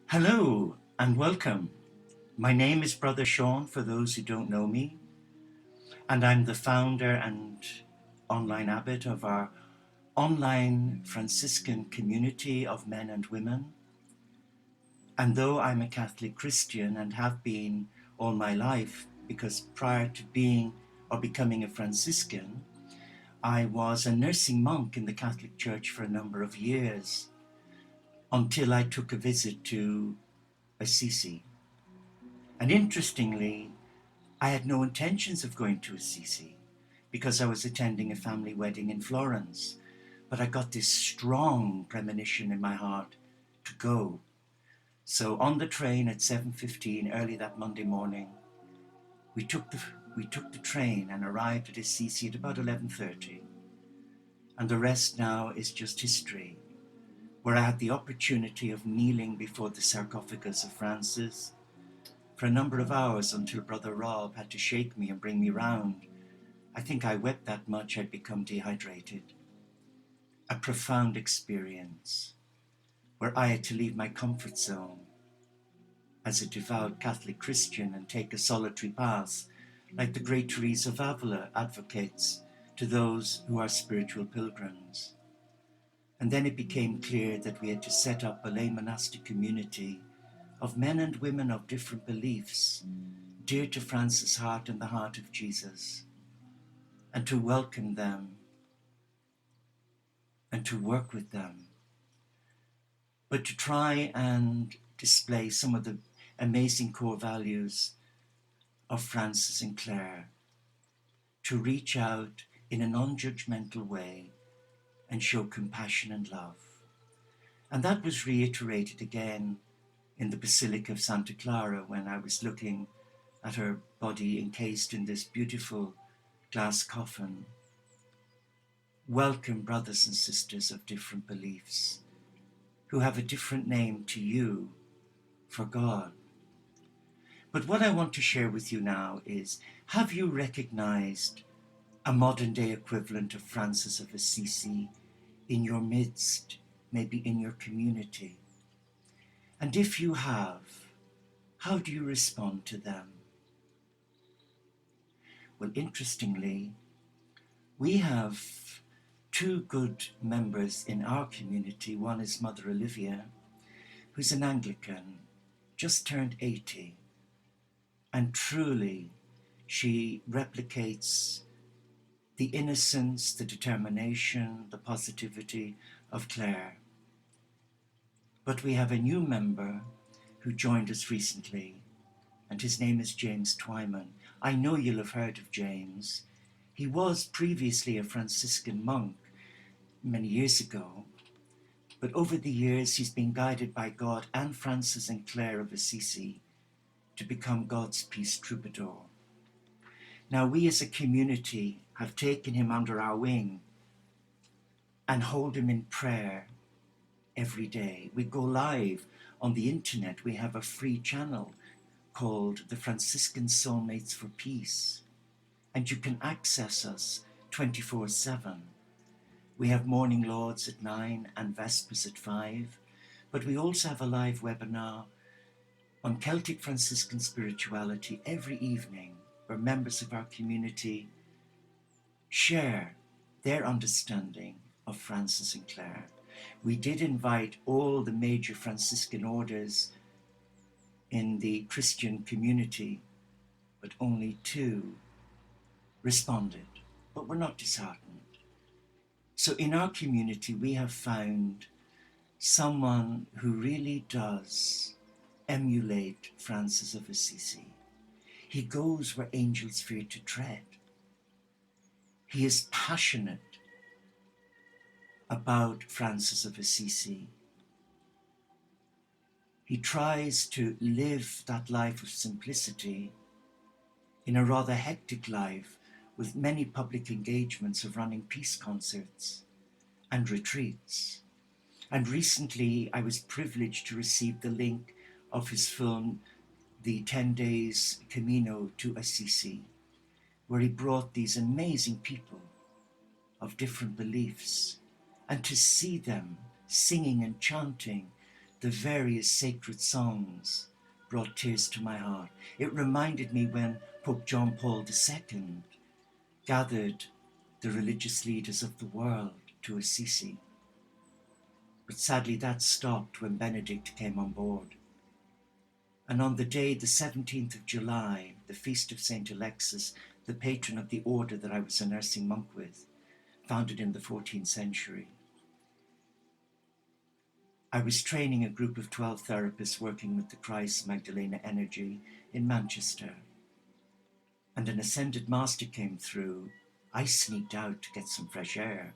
Hello and welcome. My name is Brother Sean for those who don't know me, and I'm the founder and online abbot of our online Franciscan community of men and women. And though I'm a Catholic Christian and have been all my life, because prior to being or becoming a Franciscan, I was a nursing monk in the Catholic Church for a number of years until I took a visit to Assisi. And interestingly, I had no intentions of going to Assisi because I was attending a family wedding in Florence, but I got this strong premonition in my heart to go. So on the train at 7:15 early that Monday morning, we took the train and arrived at Assisi at about 11:30. And the rest now is just history, where I had the opportunity of kneeling before the sarcophagus of Francis for a number of hours until Brother Rob had to shake me and bring me round. I think I wept that much I'd become dehydrated. A profound experience where I had to leave my comfort zone as a devout Catholic Christian and take a solitary path, like the great Teresa of Avila advocates to those who are spiritual pilgrims. And then it became clear that we had to set up a lay monastic community of men and women of different beliefs, dear to Francis' heart and the heart of Jesus, and to welcome them and to work with them, but to try and display some of the amazing core values of Francis and Clare, to reach out in a non-judgmental way and show compassion and love. And that was reiterated again in the Basilica of Santa Clara when I was looking at her body encased in this beautiful glass coffin. Welcome, brothers and sisters of different beliefs who have a different name to you for God. But what I want to share with you now is, have you recognized a modern day equivalent of Francis of Assisi in your midst, maybe in your community? And if you have, how do you respond to them? Well, interestingly, we have two good members in our community. One is Mother Olivia, who's an Anglican, just turned 80. And truly, she replicates the innocence, the determination, the positivity of Clare. But we have a new member who joined us recently, and his name is James Twyman. I know you'll have heard of James. He was previously a Franciscan monk many years ago, but over the years he's been guided by God and Francis and Clare of Assisi to become God's peace troubadour. Now we as a community have taken him under our wing and hold him in prayer every day. We go live on the internet. We have a free channel called the Franciscan Soulmates for Peace, and you can access us 24/7. We have morning lauds at 9 and vespers at 5, but we also have a live webinar on Celtic Franciscan spirituality every evening, where members of our community share their understanding of Francis and Clare. We did invite all the major Franciscan orders in the Christian community, but only 2 responded. But we're not disheartened. So in our community, we have found someone who really does emulate Francis of Assisi. He goes where angels fear to tread. He is passionate about Francis of Assisi. He tries to live that life of simplicity in a rather hectic life, with many public engagements of running peace concerts and retreats. And recently I was privileged to receive the link of his film, The 10 Days Camino to Assisi, where he brought these amazing people of different beliefs, and to see them singing and chanting the various sacred songs brought tears to my heart. It reminded me when Pope John Paul II gathered the religious leaders of the world to Assisi. But sadly that stopped when Benedict came on board. And on the day, the 17th of July, the feast of Saint Alexis, the patron of the order that I was a nursing monk with, founded in the 14th century, I was training a group of 12 therapists working with the Christ Magdalena Energy in Manchester. And an ascended master came through. I sneaked out to get some fresh air.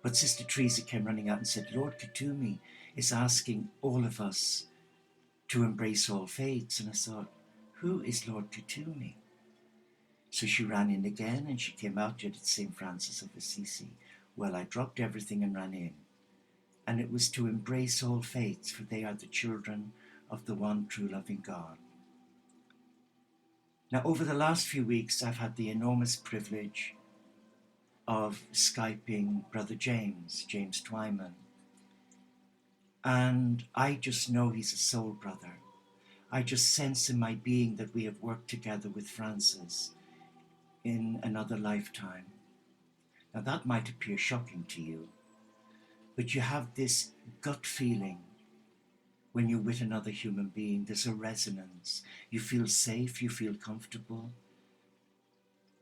But Sister Teresa came running out and said, Lord Katumi is asking all of us to embrace all faiths. And I thought, who is Lord Katumi? So she ran in again and she came out and did Saint Francis of Assisi. Well, I dropped everything and ran in. And it was to embrace all faiths, for they are the children of the one true loving God. Now, over the last few weeks, I've had the enormous privilege of Skyping Brother James Twyman. And I just know he's a soul brother. I just sense in my being that we have worked together with Francis in another lifetime. Now, that might appear shocking to you, but you have this gut feeling when you're with another human being. There's a resonance. You feel safe, you feel comfortable.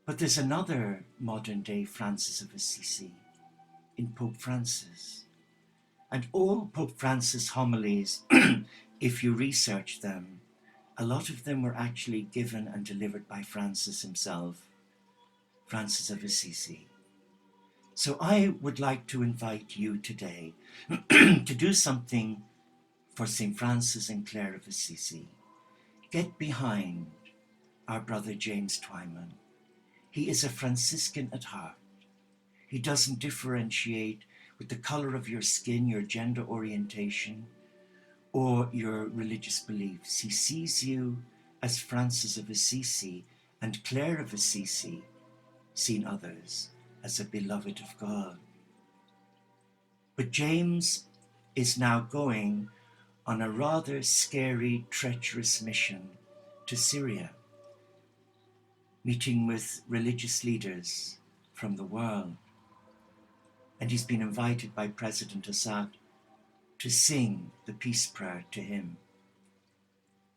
But there's another modern day Francis of Assisi in Pope Francis. And all Pope Francis homilies, if you research them, a lot of them were actually given and delivered by Francis himself, Francis of Assisi. So I would like to invite you today to do something for St. Francis and Clare of Assisi. Get behind our brother James Twyman. He is a Franciscan at heart. He doesn't differentiate with the color of your skin, your gender orientation, or your religious beliefs. He sees you as Francis of Assisi and Clare of Assisi, seen others as a beloved of God. But James is now going on a rather scary, treacherous mission to Syria, meeting with religious leaders from the world. And he's been invited by President Assad to sing the peace prayer to him.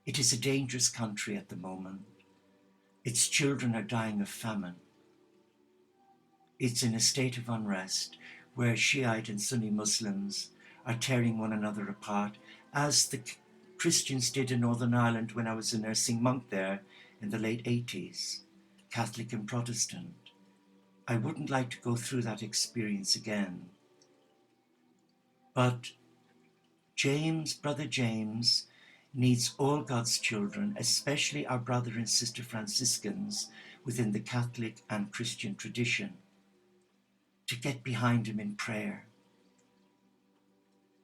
It is a dangerous country at the moment. Its children are dying of famine. It's in a state of unrest where Shiite and Sunni Muslims are tearing one another apart, as the Christians did in Northern Ireland when I was a nursing monk there in the late 80s, Catholic and Protestant. I wouldn't like to go through that experience again. But James, Brother James, needs all God's children, especially our brother and sister Franciscans within the Catholic and Christian tradition, to get behind him in prayer.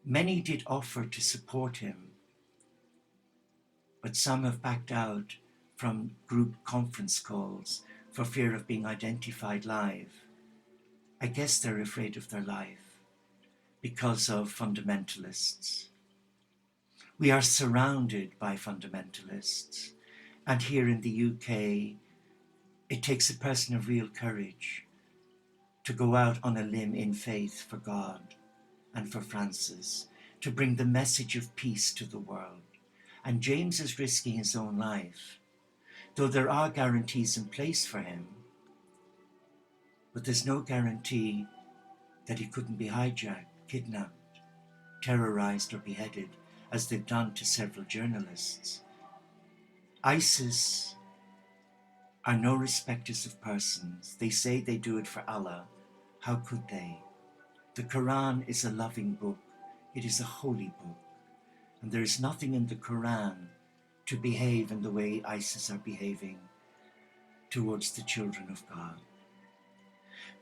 Many did offer to support him, but some have backed out from group conference calls for fear of being identified live. I guess they're afraid of their life because of fundamentalists. We are surrounded by fundamentalists, and here in the UK, it takes a person of real courage to go out on a limb in faith for God and for Francis, to bring the message of peace to the world. And James is risking his own life, though there are guarantees in place for him, but there's no guarantee that he couldn't be hijacked, kidnapped, terrorized or beheaded, as they've done to several journalists. ISIS are no respecters of persons. They say they do it for Allah. How could they? The Quran is a loving book. It is a holy book. And there is nothing in the Quran to behave in the way ISIS are behaving towards the children of God.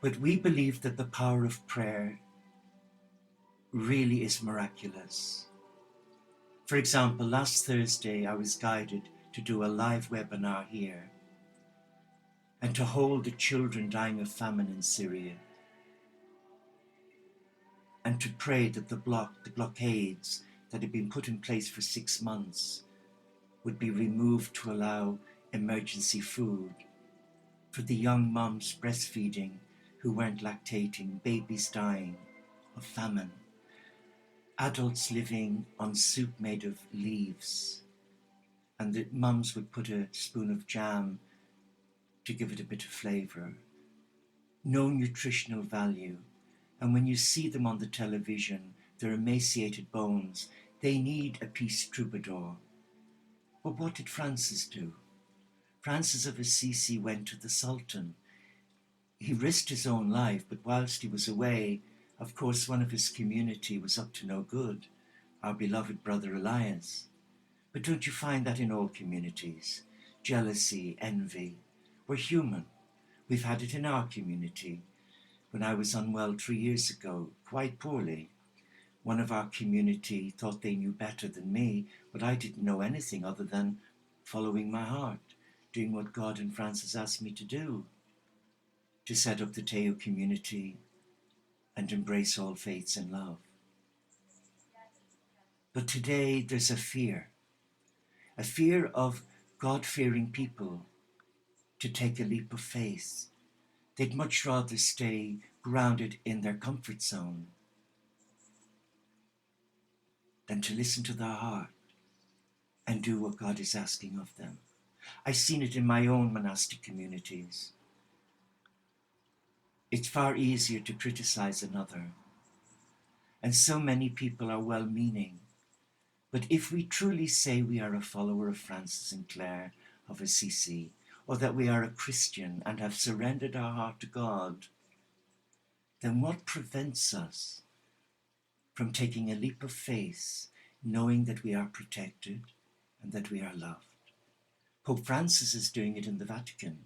But we believe that the power of prayer really is miraculous. For example, last Thursday I was guided to do a live webinar here and to hold the children dying of famine in Syria, and to pray that the blockades that had been put in place for 6 months would be removed to allow emergency food for the young mums breastfeeding who weren't lactating, babies dying of famine, adults living on soup made of leaves, and the mums would put a spoon of jam to give it a bit of flavour. No nutritional value. And when you see them on the television, their emaciated bones, they need a peace troubadour. But what did Francis do? Francis of Assisi went to the Sultan. He risked his own life, but whilst he was away, of course, one of his community was up to no good, our beloved brother Elias. But don't you find that in all communities? Jealousy, envy. We're human. We've had it in our community. When I was unwell 3 years ago, quite poorly, one of our community thought they knew better than me, but I didn't know anything other than following my heart, doing what God and Francis asked me to do, to set up the Teo community and embrace all faiths in love. But today there's a fear of God-fearing people to take a leap of faith. They'd much rather stay grounded in their comfort zone than to listen to their heart and do what God is asking of them. I've seen it in my own monastic communities. It's far easier to criticize another. And so many people are well-meaning. But if we truly say we are a follower of Francis and Clare of Assisi, or that we are a Christian and have surrendered our heart to God, then what prevents us from taking a leap of faith, knowing that we are protected and that we are loved? Pope Francis is doing it in the Vatican,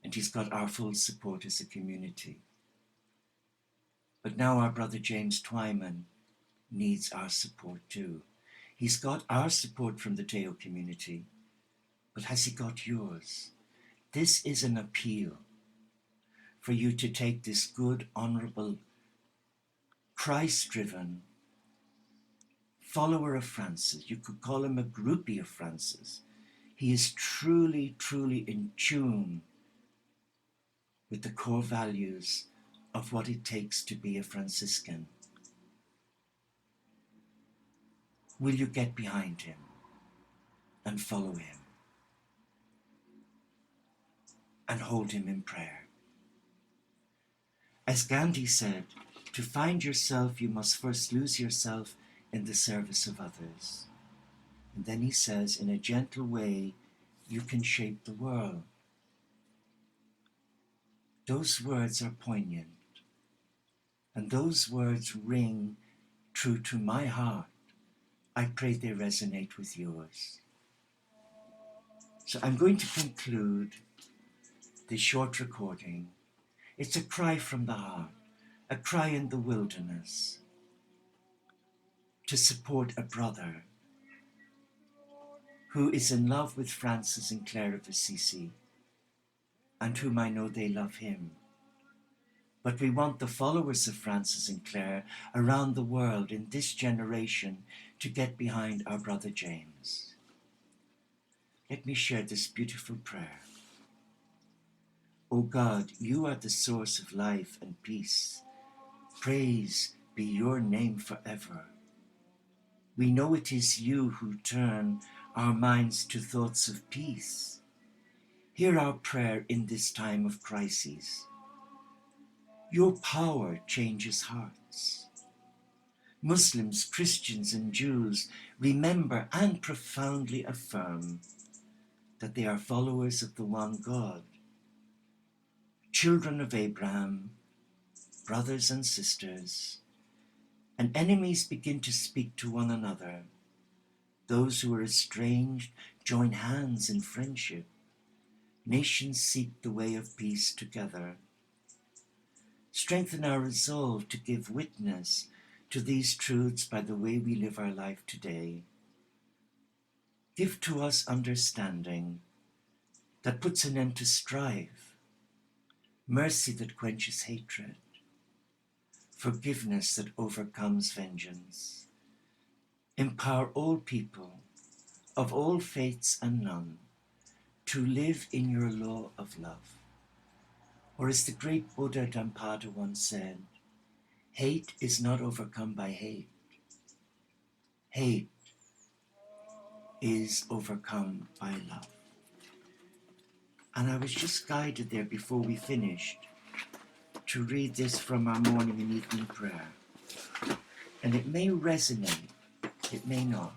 and he's got our full support as a community. But now our brother James Twyman needs our support too. He's got our support from the Teo community, but has he got yours? This is an appeal for you to take this good, honourable, Christ-driven follower of Francis. You could call him a groupie of Francis. He is truly, truly in tune with the core values of what it takes to be a Franciscan. Will you get behind him and follow him and hold him in prayer? As Gandhi said, to find yourself, you must first lose yourself in the service of others. And then he says, in a gentle way, you can shape the world. Those words are poignant. And those words ring true to my heart. I pray they resonate with yours. So I'm going to conclude this short recording. It's a cry from the heart, a cry in the wilderness to support a brother who is in love with Francis and Clare of Assisi, and whom I know they love him. But we want the followers of Francis and Clare around the world in this generation to get behind our brother James. Let me share this beautiful prayer. O God, you are the source of life and peace. Praise be your name forever. We know it is you who turn our minds to thoughts of peace. Hear our prayer in this time of crises. Your power changes hearts. Muslims, Christians, and Jews remember and profoundly affirm that they are followers of the one God, children of Abraham, brothers and sisters, and enemies begin to speak to one another. Those who are estranged join hands in friendship. Nations seek the way of peace together. Strengthen our resolve to give witness to these truths by the way we live our life today. Give to us understanding that puts an end to strife, mercy that quenches hatred, forgiveness that overcomes vengeance, empower all people of all faiths and none to live in your law of love. Or as the great Buddha Dhampada once said, hate is not overcome by hate. Hate is overcome by love. And I was just guided there before we finished to read this from our morning and evening prayer. And it may resonate, it may not,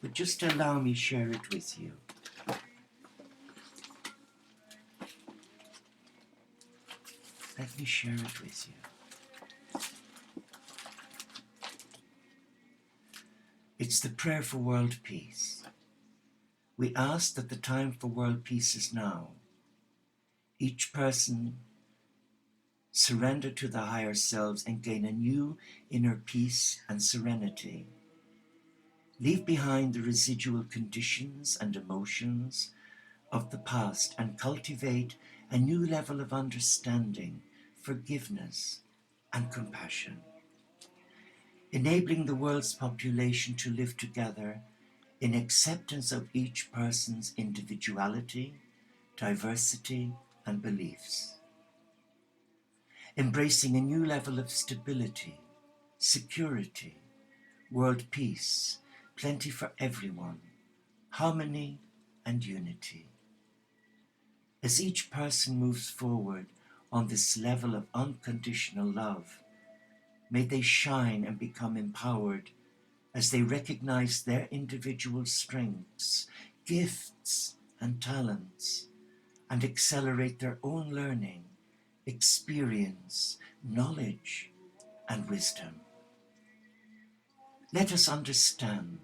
but just allow me to share it with you. Let me share it with you. It's the prayer for world peace. We ask that the time for world peace is now. Each person surrender to the higher selves and gain a new inner peace and serenity. Leave behind the residual conditions and emotions of the past and cultivate a new level of understanding, forgiveness, and compassion. Enabling the world's population to live together in acceptance of each person's individuality, diversity, and beliefs. Embracing a new level of stability, security, world peace, plenty for everyone, harmony and unity. As each person moves forward on this level of unconditional love, may they shine and become empowered as they recognize their individual strengths, gifts, and talents, and accelerate their own learning, experience, knowledge, and wisdom. Let us understand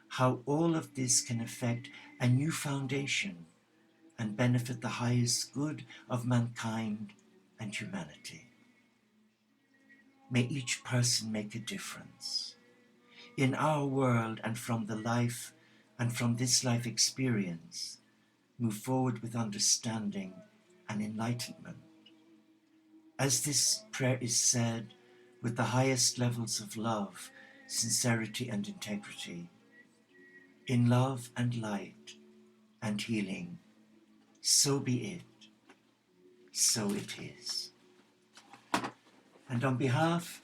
how all of this can affect a new foundation and benefit the highest good of mankind and humanity. May each person make a difference in our world and from this life experience, move forward with understanding and enlightenment. As this prayer is said with the highest levels of love, sincerity and integrity, in love and light and healing, so be it, so it is. And on behalf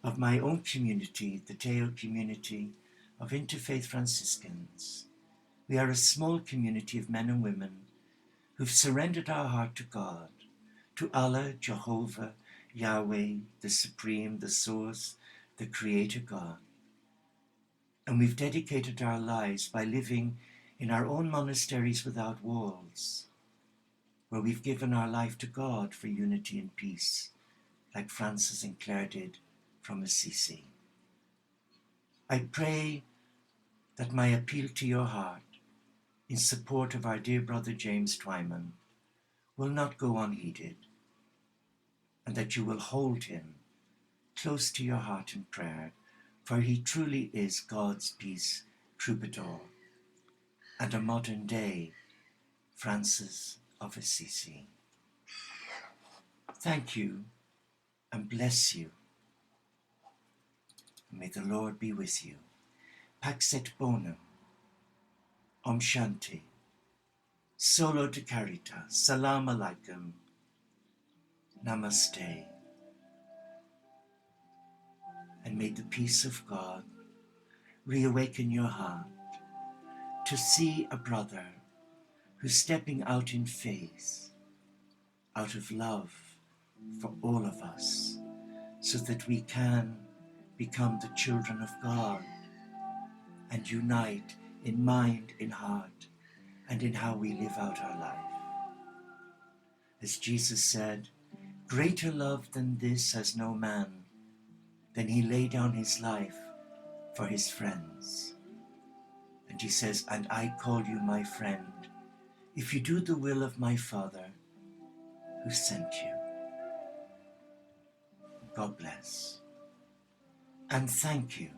of my own community, the Teo community of Interfaith Franciscans, we are a small community of men and women who've surrendered our heart to God, to Allah, Jehovah, Yahweh, the Supreme, the Source, the Creator God. And we've dedicated our lives by living in our own monasteries without walls, where we've given our life to God for unity and peace, like Francis and Claire did from Assisi. I pray that my appeal to your heart in support of our dear brother James Twyman will not go unheeded, and that you will hold him close to your heart in prayer, for he truly is God's peace troubadour and a modern day Francis of Assisi. Thank you and bless you. May the Lord be with you. Paxet Bonum, OmShanti, Solo de Caritas, Salam Alaikum, Namaste. And may the peace of God reawaken your heart to see a brother who's stepping out in faith, out of love for all of us, so that we can become the children of God and unite in mind, in heart, and in how we live out our life. As Jesus said, greater love than this has no man, than he lay down his life for his friends. And he says, and I call you my friend, if you do the will of my Father who sent you. God bless. And thank you